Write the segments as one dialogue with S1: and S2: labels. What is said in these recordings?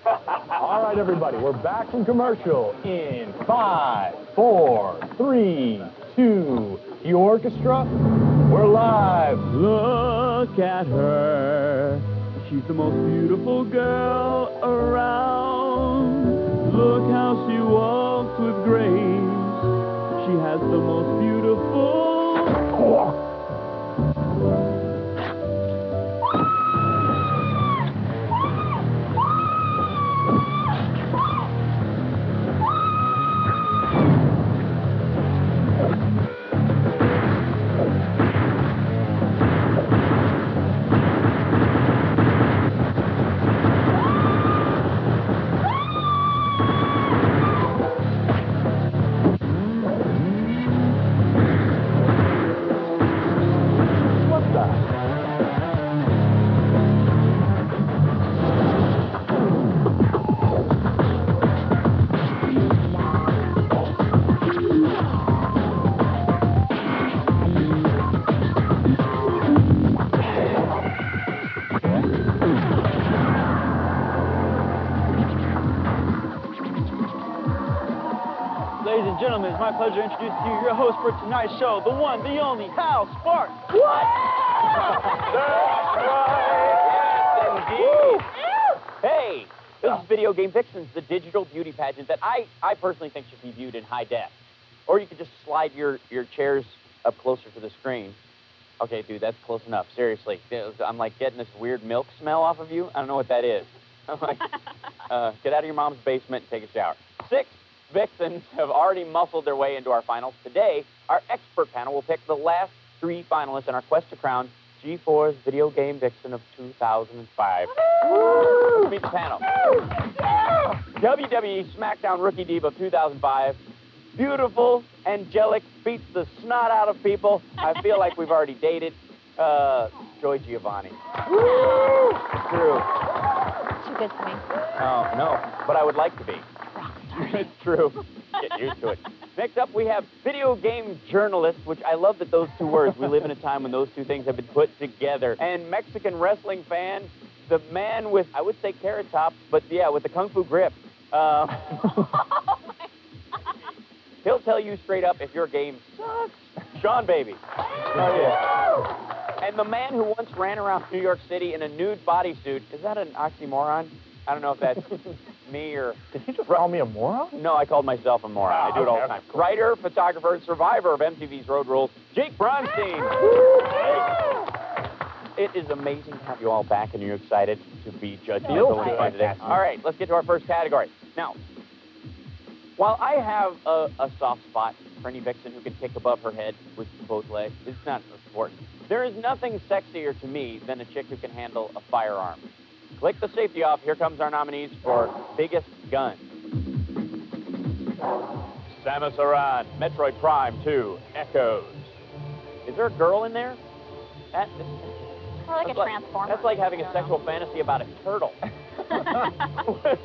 S1: All right, everybody, we're back from commercial in 5, 4, 3, 2. The orchestra, we're live.
S2: Look at her. She's the most beautiful girl around. Look how she walks with grace. She has the most beautiful...
S3: Ladies and gentlemen, it's my pleasure to introduce to you your host for tonight's show, the one, the only, Hal Sparks.
S4: What?
S3: That's right. Yes, indeed. Hey, this is Video Game Vixens, the digital beauty pageant that I personally think should be viewed in high def. Or you could just slide your chairs up closer to the screen. Okay, dude, that's close enough. Seriously. I'm like getting this weird milk smell off of you. I don't know what that is. I'm like, get out of your mom's basement and take a shower. 6 Vixens have already muscled their way into our finals. Today, our expert panel will pick the last 3 finalists in our quest to crown G4's Video Game Vixen of 2005. Let's meet the panel. WWE SmackDown Rookie Diva of 2005. Beautiful, angelic, beats the snot out of people. I feel like we've already dated. Joy Giovanni. True.
S4: Too good for me.
S3: Oh, no, but I would like to be. It's true. Get used to it. Next up, we have video game journalist, which I love that those 2 words. We live in a time when those 2 things have been put together. And Mexican wrestling fan, the man with, I would say carrot top, but yeah, with the kung fu grip. He'll tell you straight up if your game sucks. Sean Baby. Oh, yeah. And the man who once ran around New York City in a nude bodysuit, is that an oxymoron? I don't know if that's me or...
S1: Did he just call me a moron?
S3: No, I called myself a moron. I do it all the time. Cool. Writer, photographer, and survivor of MTV's Road Rules, Jake Bronstein. It is amazing to have you all back, and you're excited to be judging today. All right, let's get to our first category. Now, while I have a soft spot for any vixen who can kick above her head with both legs, it's not important. There is nothing sexier to me than a chick who can handle a firearm. Click the safety off. Here comes our nominees for Biggest Gun. Samus Aran, Metroid Prime 2, Echoes. Is there a girl in there?
S4: Or like a transformer.
S3: That's like having a sexual fantasy about a turtle.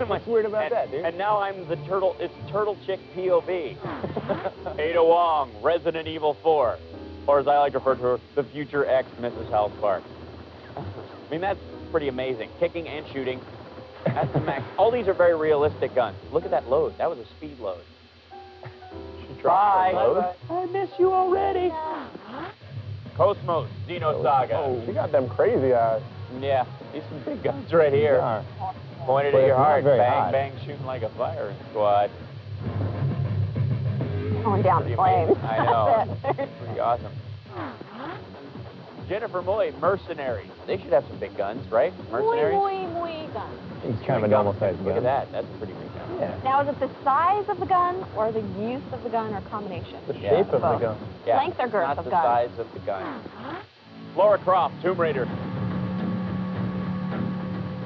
S1: What's weird about that, dude?
S3: And now I'm the turtle. It's Turtle Chick POV. Ada Wong, Resident Evil 4. Or as I like to refer to her, the future ex Mrs. Hal Sparks. I mean, that's pretty amazing. Kicking and shooting. That's the max. All these are very realistic guns. Look at that load. That was a speed load.
S1: She dropped her load.
S3: I miss you already. Cosmos, Xenosaga.
S1: Oh, she got them crazy eyes.
S3: Yeah, these some big guns right here.
S1: Yeah.
S3: Pointed
S1: But
S3: at your
S1: it's not
S3: heart.
S1: very
S3: Bang,
S1: hot.
S3: bang, shooting like a fire squad.
S4: Going down
S3: Pretty
S4: flames.
S3: amazing. I know. Pretty awesome. Jennifer Moy, Mercenaries. They should have some big guns, right? Mercenaries?
S4: Muy gun.
S1: It's kind of a normal-sized gun.
S3: Look at that. That's a pretty big gun.
S1: Yeah.
S4: Now, is it the size of the gun, or the use of the gun, or combination?
S1: The shape of the gun.
S3: Yeah.
S4: Length or girth
S3: Not
S4: of
S3: the
S4: gun?
S3: size of the gun. Laura Croft, Tomb Raider.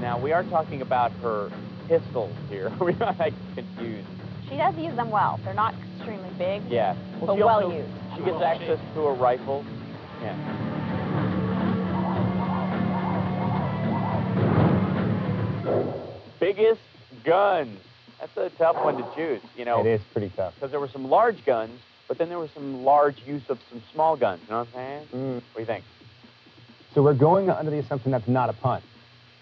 S3: Now, we are talking about her pistols here. We are like confused.
S4: She does use them well. They're not extremely big,
S3: Yeah.
S4: but
S3: she
S4: well
S3: also-
S4: used.
S3: She gets access to a rifle. Yeah. Biggest guns. That's a tough one to choose, you know.
S1: It is pretty tough.
S3: Because there were some large guns, but then there was some large use of some small guns. You know what I'm saying? What do you think?
S1: So we're going under the assumption that's not a pun.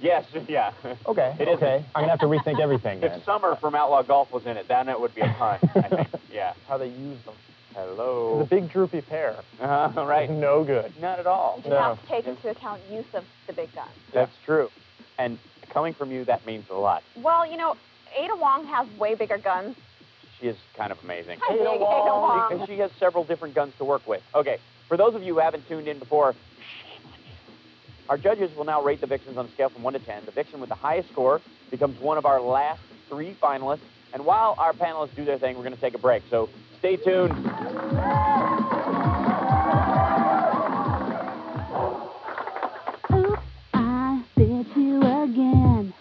S3: Yes, yeah.
S1: Okay,
S3: It is.
S1: okay. I'm going to have to rethink everything then.
S3: If Summer from Outlaw Golf was in it, then it would be a pun, I think. Yeah.
S1: How they use them.
S3: Hello.
S1: The big droopy pair.
S3: Right.
S1: No good.
S3: Not at all.
S4: You have to take into account use of the big gun.
S3: That's true. And coming from you, that means a lot.
S4: Well, you know, Ada Wong has way bigger guns.
S3: She is kind of amazing.
S4: Hi, Ada Wong.
S3: Because she has several different guns to work with. Okay, for those of you who haven't tuned in before, shame on you. Our judges will now rate the Vixens on a scale from 1 to 10. The Vixen with the highest score becomes one of our last 3 finalists. And while our panelists do their thing, we're going to take a break. So stay tuned.
S5: Oops, I bit you again.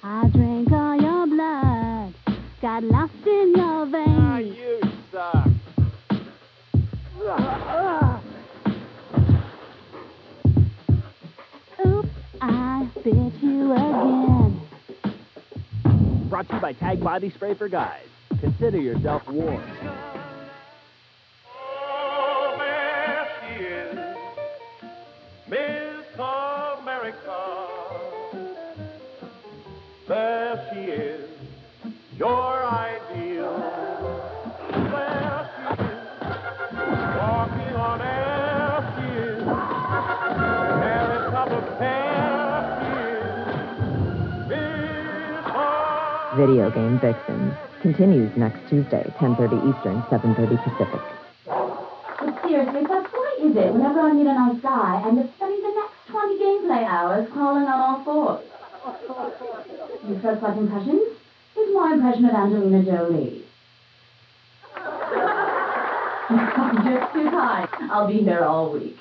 S5: I drank all your blood. Got lost in your veins.
S3: You suck.
S5: Oops, I bit you again.
S2: Brought to you by Tag Body Spray for Guys. Consider yourself warned.
S6: Oh, there she is, Miss America. There she is, your ideal. There she is, walking on air. She is, hair is top of hair. She is, Miss
S7: Video Game Vixens continues next Tuesday, 10:30 Eastern, 7:30 Pacific.
S8: But seriously, what point is it whenever I meet a nice guy and to spending the next 20 gameplay hours crawling on all fours? Your first like impressions? Here's my impression of Angelina Jolie. Just too kind. I'll be here all week.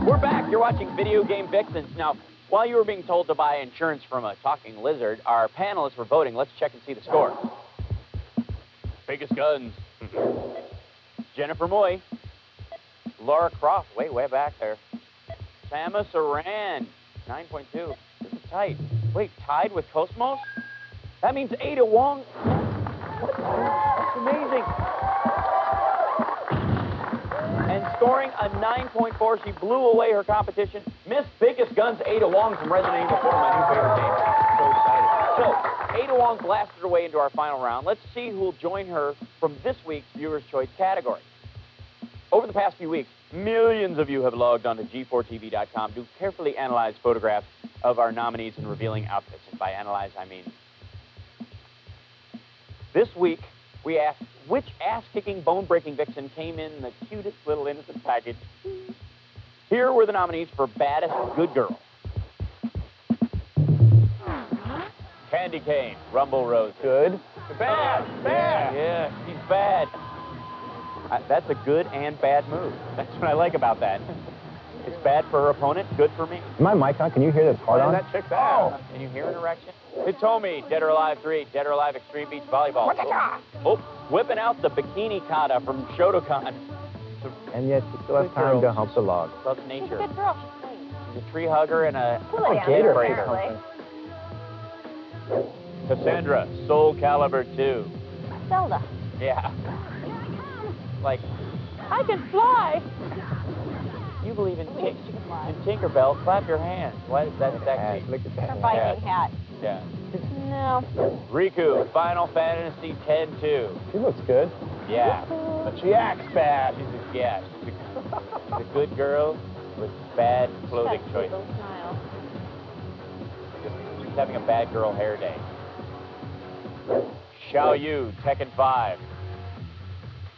S3: We're back. You're watching Video Game Vixens. Now, while you were being told to buy insurance from a talking lizard, our panelists were voting. Let's check and see the score. Biggest guns. Jennifer Moy. Laura Croft, way back there. Samus Aran, 9.2. This is tight. Wait, tied with Cosmos? That means Ada Wong. That's amazing. And scoring a 9.4, she blew away her competition. Miss Biggest Guns, Ada Wong from Resident Evil 4, my new favorite game. So excited. So, Ada Wong blasted her way into our final round. Let's see who will join her from this week's Viewer's Choice category. Over the past few weeks, millions of you have logged on to G4TV.com to carefully analyze photographs of our nominees and revealing outfits. And by analyze, I mean... This week, we asked which ass-kicking, bone-breaking vixen came in the cutest little innocent package. Here were the nominees for Baddest Good Girl. Candy Cane, Rumble Rose. Good.
S1: Bad.
S3: Yeah, she's bad. That's a good and bad move. That's what I like about that. It's bad for her opponent, good for me.
S1: Is my mic on? Can you hear this hard on?
S3: That chick's out. Can you hear an erection? Hitomi, Dead or Alive 3, Dead or Alive Extreme Beach Volleyball. Oh, whipping out the bikini kata from Shotokan.
S1: And yet, she still has time to hump the log.
S3: Loves
S4: She's
S3: nature.
S4: a good girl. She's clean.
S3: She's a tree hugger and a
S1: gator
S4: apparently.
S3: Cassandra, Soul Calibur 2.
S4: Zelda.
S3: Yeah. Like,
S4: I can fly.
S3: you believe in,
S4: She can fly.
S3: in Tinkerbell, clap your hands. Why is that sexy?
S1: Look at that.
S4: Her Viking hat.
S3: Yeah.
S4: No.
S3: Riku, Final Fantasy X-2.
S1: She looks good.
S3: Yeah.
S1: But she acts bad.
S3: She's a good girl with bad clothing
S4: That
S3: choices.
S4: little smile.
S3: She's having a bad girl hair day. Xiao Yu, Tekken 5.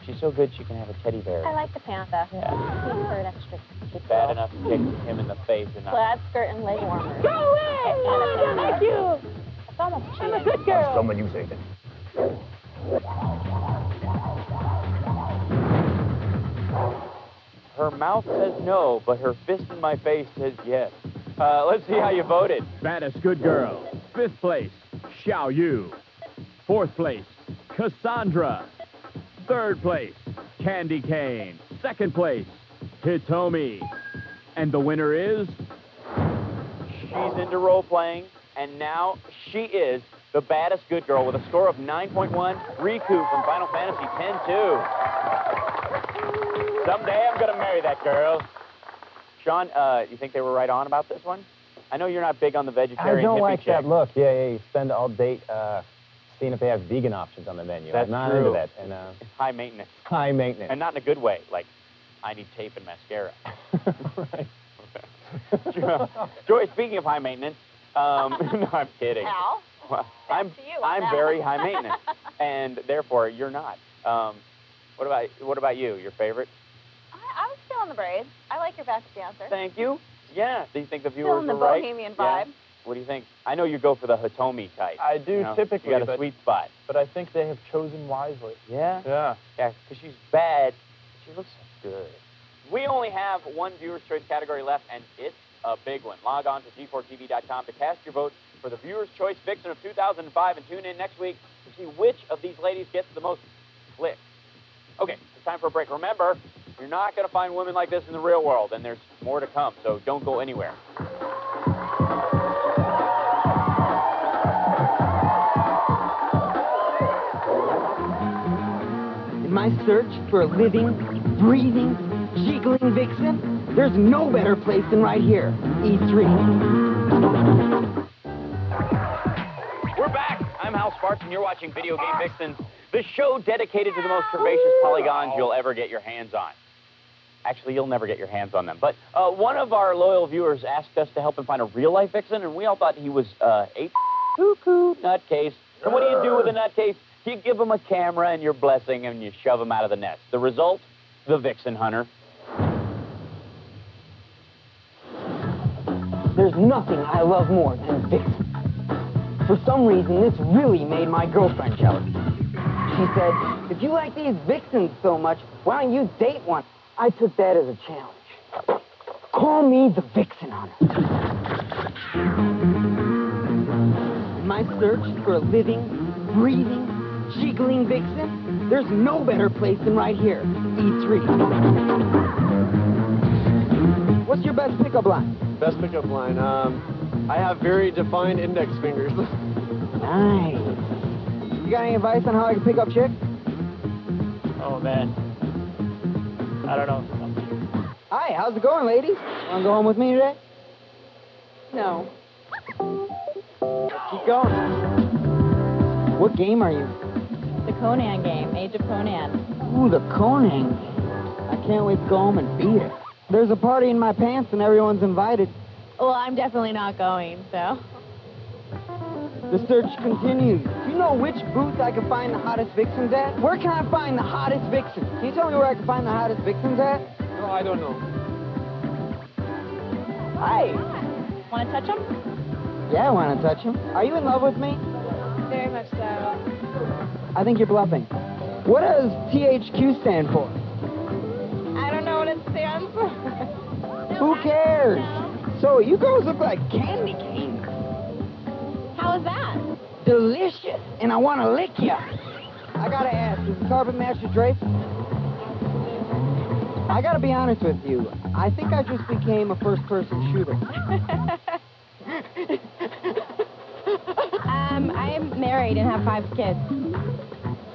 S3: She's so good she can have a teddy bear.
S4: I like the panda.
S3: Yeah.
S4: He's her extra.
S3: She's bad enough to kick him in the face and not...
S4: Plaid skirt and leg warmers.
S5: Go away!
S4: And a panda.
S5: Thank you!
S4: It's almost cheating.
S5: I'm a good girl.
S1: Someone you say that.
S3: Her mouth says no, but her fist in my face says yes. Let's see how you voted.
S2: Baddest Good Girl. 5th place, Xiao Yu. 4th place, Cassandra. 3rd place, Candy Cane. 2nd place, Hitomi. And the winner is...
S3: She's into role-playing, and now she is the baddest good girl with a score of 9.1, Riku from Final Fantasy X-2. Someday I'm going to marry that girl. Sean, you think they were right on about this one? I know you're not big on the vegetarian
S1: I don't
S3: hippie
S1: like
S3: chick.
S1: that look. Yeah, you spend all date seeing if they have vegan options on the menu.
S3: That's
S1: I'm not
S3: true.
S1: into that. And,
S3: It's high maintenance.
S1: high maintenance.
S3: And not in a good way. Like, I need tape and mascara.
S1: Right.
S3: Joy, speaking of high maintenance, no, I'm kidding.
S4: Al?
S3: Well, I'm
S4: to you on that.
S3: very high maintenance, and therefore you're not. What about you? Your favorite?
S4: I was feeling the braids. I like your best dancer.
S3: Thank you. Yeah. Do you think the
S4: Still
S3: viewers
S4: in the
S3: were right?
S4: bohemian
S3: Yeah.
S4: vibe.
S3: What do you think? I know you go for the Hitomi type.
S1: I do
S3: you know?
S1: typically,
S3: You got a
S1: but-
S3: sweet spot.
S1: But I think they have chosen wisely.
S3: Yeah.
S1: Yeah.
S3: Yeah, because she's bad. She looks so good. We only have one Viewer's Choice category left, and it's a big one. Log on to g4tv.com to cast your vote for the Viewer's Choice Vixen of 2005, and tune in next week to see which of these ladies gets the most clicks. Okay, it's time for a break. Remember, you're not going to find women like this in the real world, and there's more to come, so don't go anywhere.
S9: In my search for a living, breathing, jiggling vixen, there's no better place than right here, E3.
S3: We're back. I'm Hal Sparks, and you're watching Video Game Vixens, the show dedicated to the most curvaceous polygons you'll ever get your hands on. Actually, you'll never get your hands on them. But one of our loyal viewers asked us to help him find a real-life vixen, and we all thought he was a cuckoo nutcase. And what do you do with a nutcase? You give him a camera and your blessing, and you shove him out of the nest. The result? The Vixen Hunter.
S9: There's nothing I love more than vixen. For some reason, this really made my girlfriend jealous. She said, if you like these vixens so much, why don't you date one? I took that as a challenge. Call me the Vixen Hunter. In my search for a living, breathing, jiggling vixen, there's no better place than right here, E3. What's your best pickup line?
S10: Best pickup line, I have very defined index fingers.
S9: Nice. You got any advice on how I can pick up chicks?
S11: Oh, man. I don't know.
S9: Hi, how's it going, ladies? Wanna go home with me today?
S4: No.
S9: Keep going. What game are you?
S4: The Conan game, Age of Conan.
S9: Ooh, the Conan. I can't wait to go home and beat it. There's a party in my pants and everyone's invited.
S4: Well, I'm definitely not going, so.
S9: The search continues. Do you know which booth I can find the hottest vixens at? Where can I find the hottest vixens? Can you tell me where I can find the hottest vixens at?
S10: No, I don't know.
S9: Hi.
S4: Want to touch them?
S9: Yeah, I want to touch him. Are you in love with me?
S4: Very much so.
S9: I think you're bluffing. What does THQ stand for?
S4: I don't know what it stands for.
S9: Who cares? So, you girls look like candy canes.
S4: How is that?
S9: Delicious, and I want to lick ya. I gotta ask, is the carpet match your drape? I gotta be honest with you. I think I just became a first-person shooter.
S4: I am married and have 5 kids.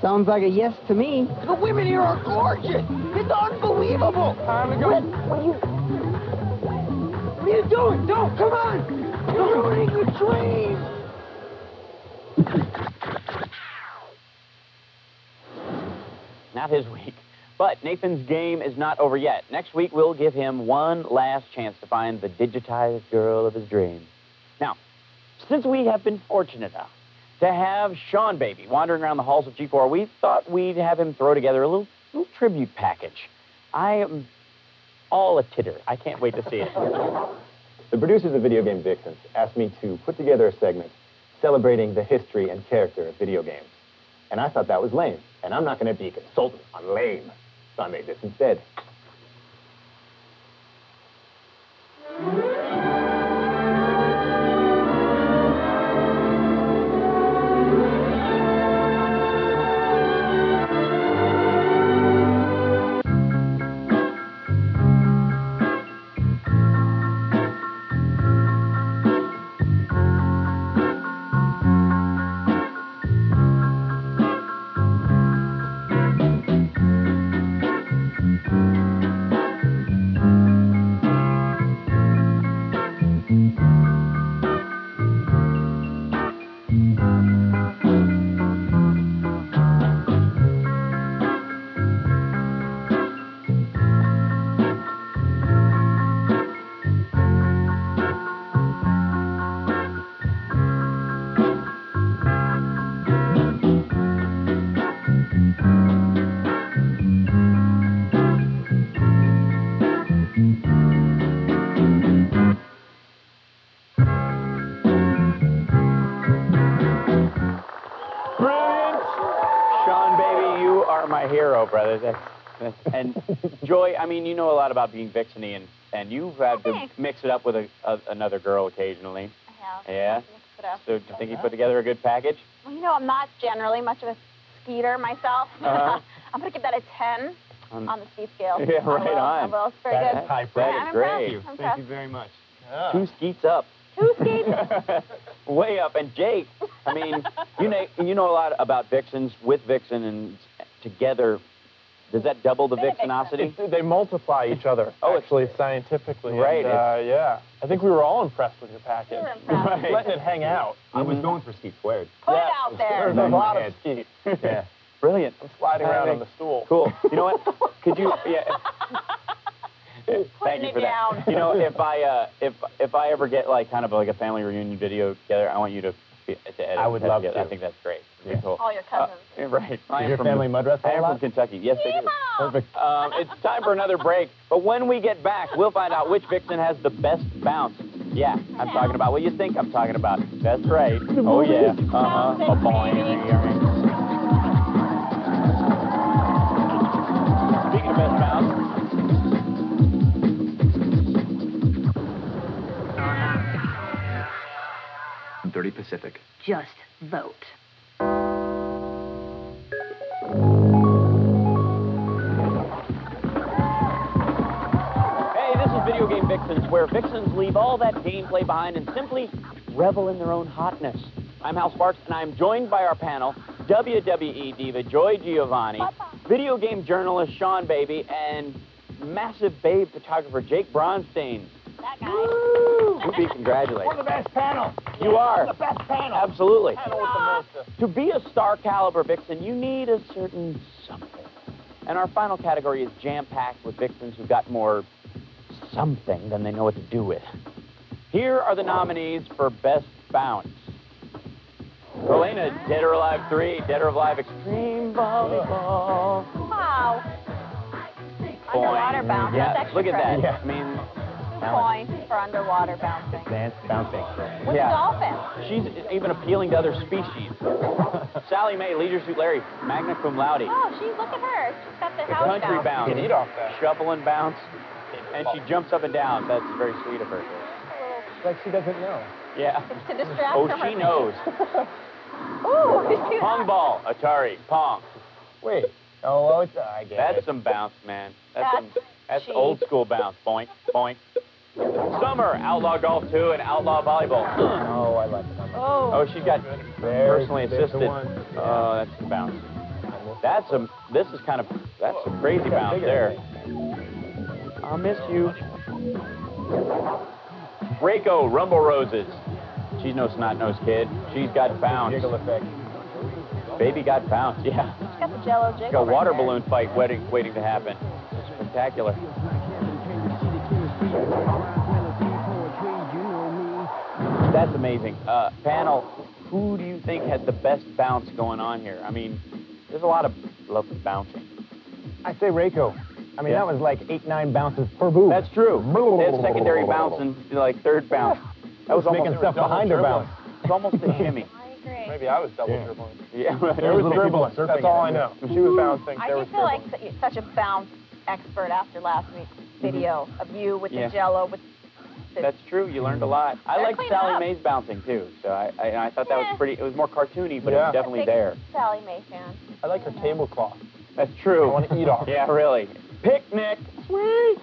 S9: Sounds like a yes to me. The women here are gorgeous. It's unbelievable. Time to go. What are you doing? Don't, come on. You're ruining the dream.
S3: Not his week. But Nathan's game is not over yet. Next week, we'll give him one last chance to find the digitized girl of his dreams. Now, since we have been fortunate enough to have Sean Baby wandering around the halls of G4, we thought we'd have him throw together a little tribute package. I am all a titter. I can't wait to see it.
S1: The producers of Video Game Vixens asked me to put together a segment celebrating the history and character of video games. And I thought that was lame. And I'm not going to be a consultant on lame. So I made this instead.
S3: go, brother. And Joy, I mean, you know a lot about being Vixen-y, and you've had to mix it up with another girl occasionally.
S4: I have.
S3: Yeah?
S4: Mix it up.
S3: So do you think you put together a good package?
S4: Well, you know, I'm not generally much of a skeeter myself. I'm going to give that a 10 on the ski scale.
S3: Yeah, right
S4: I will. It's very good.
S3: That's high praise.
S4: I'm
S3: Great.
S4: impressed.
S10: Thank you very much.
S1: Yeah.
S3: 2 skeets up.
S4: 2 skeets.
S3: Way up. And Jake, I mean, you know a lot about Vixens with Vixen and together. Does that double the Vixenosity?
S6: They multiply each other, actually, scientifically.
S3: Right.
S6: And, yeah. I think we were all impressed with your package.
S4: We were impressed.
S3: Right.
S6: Letting it hang out.
S1: I was going for skeet squared.
S4: Put it out there.
S6: There's a lot of skeet.
S1: Yeah.
S3: Brilliant.
S6: I'm sliding around on the stool.
S3: Cool. You know what? Could you? Yeah. Thank you for that. You know, if I ever get like kind of like a family reunion video together, I want you to edit.
S1: I would love to.
S3: I think that's great. Pretty cool.
S4: All your cousins.
S3: Right.
S1: Does your family mud wrestle
S3: I
S1: a
S3: am
S1: lot?
S3: from Kentucky. Yes, they do.
S1: Perfect.
S3: It's time for another break. But when we get back, we'll find out which Vixen has the best bounce. Yeah, I'm talking about what you think I'm talking about. That's right. Oh, yeah. Uh-huh. A boy. Speaking of best bounce.
S12: 30 Pacific.
S13: Just vote.
S3: Hey, this is Video Game Vixens, where Vixens leave all that gameplay behind and simply revel in their own hotness. I'm Hal Sparks, and I'm joined by our panel, WWE diva Joy Giovanni, video game journalist Sean Baby, and massive babe photographer Jake Bronstein.
S4: That guy.
S3: To be congratulated.
S1: We're the best panel.
S3: You are.
S1: We're the best panel.
S3: Absolutely.
S1: Panel with the most.
S3: To be a star caliber Vixen, you need a certain something. And our final category is jam-packed with Vixens who got more something than they know what to do with. Here are the nominees for Best Bounce. Elena, Dead or Alive 3, Dead or Alive Extreme Volleyball.
S4: Wow. Underwater bounce.
S3: Yeah,
S4: That's extra
S3: look at that.
S4: credit.
S3: Yeah. I mean,
S4: Point for underwater bouncing.
S1: Bouncing.
S4: With a dolphin.
S3: She's even appealing to other species. Sally Mae, Leisure Suit Larry, magna cum laude.
S4: Oh, look at her. She's got the house
S3: Country bounce.
S6: You can eat off that.
S3: Shuffle and bounce. And she jumps up and down. That's very sweet of her.
S1: Like she doesn't know.
S3: Yeah.
S4: To distract
S3: Oh,
S4: her.
S3: she knows.
S4: Ooh, you see
S3: Pong
S4: that?
S3: ball, Atari, Pong.
S1: Wait. Oh, it's, I get
S3: That's
S1: it.
S3: some bounce, man. That's
S4: cheap.
S3: old school bounce. Boink, boink. Summer, Outlaw Golf 2 and Outlaw Volleyball.
S1: Oh, I like it.
S3: Oh, she got personally assisted. Oh, that's some bounce. That's some crazy bounce there. I'll miss you. Reiko, Rumble Roses. She's no snot-nosed kid. She's got bounce.
S1: Jiggle effect.
S3: Baby got bounce, yeah.
S4: She's got the jello jiggle.
S3: Got a water
S4: right there.
S3: balloon fight waiting to happen. Spectacular. That's amazing. Panel, who do you think had the best bounce going on here? I mean, there's a lot of love bouncing.
S1: I say Reiko. I mean, that was like 8-9 bounces per boob.
S3: That's true. They had secondary bounce and like third bounce. That was
S1: making
S3: almost
S1: stuff behind her bounce.
S3: It's almost a shimmy.
S4: I agree.
S6: Maybe I was double dribbling.
S3: Yeah, right.
S6: There was dribbling. That's all I know. When she was bouncing,
S4: I
S6: there
S4: do
S6: was
S4: feel like
S6: dribbling.
S4: you're such a bounce expert after last week's video of you with
S3: Yeah.
S4: the jello. With the,
S3: That's true. You learned a lot. I
S4: Better
S3: like
S4: clean
S3: Sally
S4: up.
S3: Mae's bouncing too. So I thought that was
S4: Yeah.
S3: pretty. It was more cartoony, but it
S6: Yeah.
S3: was definitely
S4: big
S3: there.
S4: Sally Mae fan.
S6: I like her tablecloth.
S3: That's true.
S6: I want to eat off.
S3: Yeah, really. Picnic. Sweet.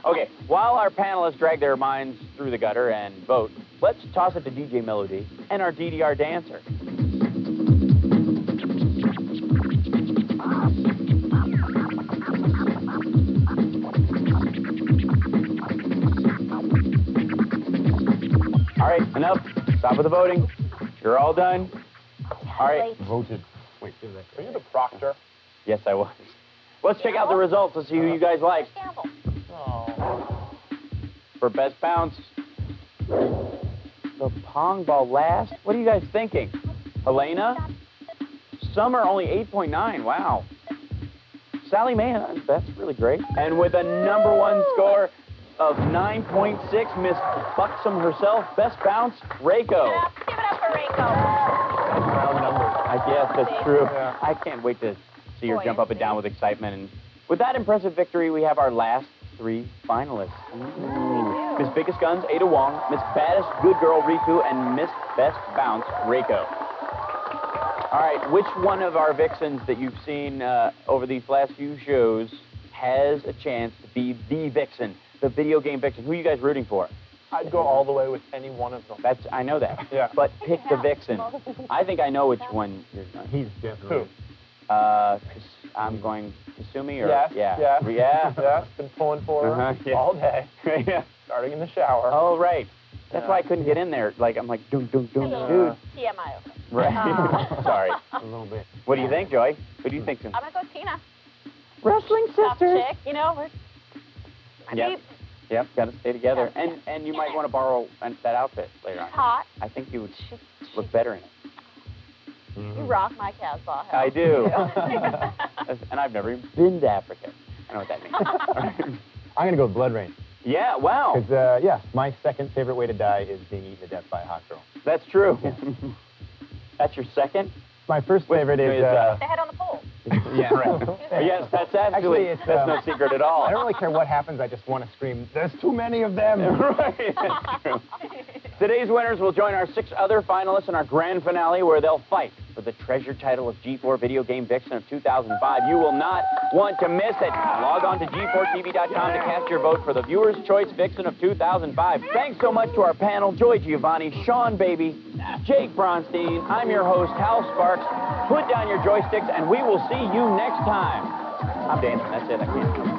S3: Okay, while our panelists drag their minds through the gutter and vote, let's toss it to DJ Melody and our DDR dancer. All right, enough. Stop with the voting. You're all done. All right.
S1: Voted. Wait, do that.
S6: Are you the proctor?
S3: Yes, I was. Let's check out the results and see who you guys like.
S4: Gamble.
S6: Oh.
S3: For best bounce, the pong ball last. What are you guys thinking? Helena? Summer only 8.9. Wow. Sally Mae, that's really great. And with a #1 score of 9.6, Miss Buxom herself, best bounce, Reiko.
S4: Give it up for Reiko.
S3: Round numbers. I guess that's true.
S6: Yeah.
S3: I can't wait to see her jump up and down with excitement. And with that impressive victory, we have our last 3 finalists. Miss Biggest Guns, Ada Wong, Miss Baddest Good Girl, Riku, and Miss Best Bounce, Reiko. All right, which one of our Vixens that you've seen over these last few shows has a chance to be the Vixen, the video game Vixen? Who are you guys rooting for?
S6: I'd go all the way with any one of them.
S3: I know that.
S6: Yeah.
S3: But pick the Vixen. I think I know which one you're going.
S1: He's definitely.
S6: Who?
S3: I'm going Kasumi or
S6: Yes.
S3: yeah.
S6: Yes. Been pulling for her all day.
S3: Yeah.
S6: Starting in the shower.
S3: Oh right. That's why I couldn't get in there. Like I'm like dude.
S4: TMI.
S3: Right. Sorry.
S6: A little bit.
S3: What do you think, Joy? What do you think?
S4: I'm gonna go Tina.
S7: Wrestling
S4: Tough
S7: sisters.
S4: chick, you know.
S3: Yep, got to stay together. And you might want to borrow that outfit later on.
S4: Hot.
S3: I think you would look better in it.
S4: You rock my Casbah.
S3: I do. And I've never even been to Africa. I know what that means.
S1: I'm going to go with Blood Rain.
S3: Yeah, wow.
S1: Because, my second favorite way to die is being eaten to death by a hot girl.
S3: That's true. That's your second?
S1: My first favorite is...
S4: the head on the pole.
S1: Yeah, right.
S3: Yes, that's actually that's no secret at all.
S1: I don't really care what happens. I just want to scream, there's too many of them.
S3: Right, that's true. Today's winners will join our 6 other finalists in our grand finale where they'll fight for the treasure title of G4 Video Game Vixen of 2005. You will not want to miss it. Log on to G4TV.com to cast your vote for the Viewer's Choice Vixen of 2005. Thanks so much to our panel, Joy Giovanni, Sean Baby, Jake Bronstein. I'm your host, Hal Sparks. Put down your joysticks, and we will see you next time. I'm dancing. That's it. I can't.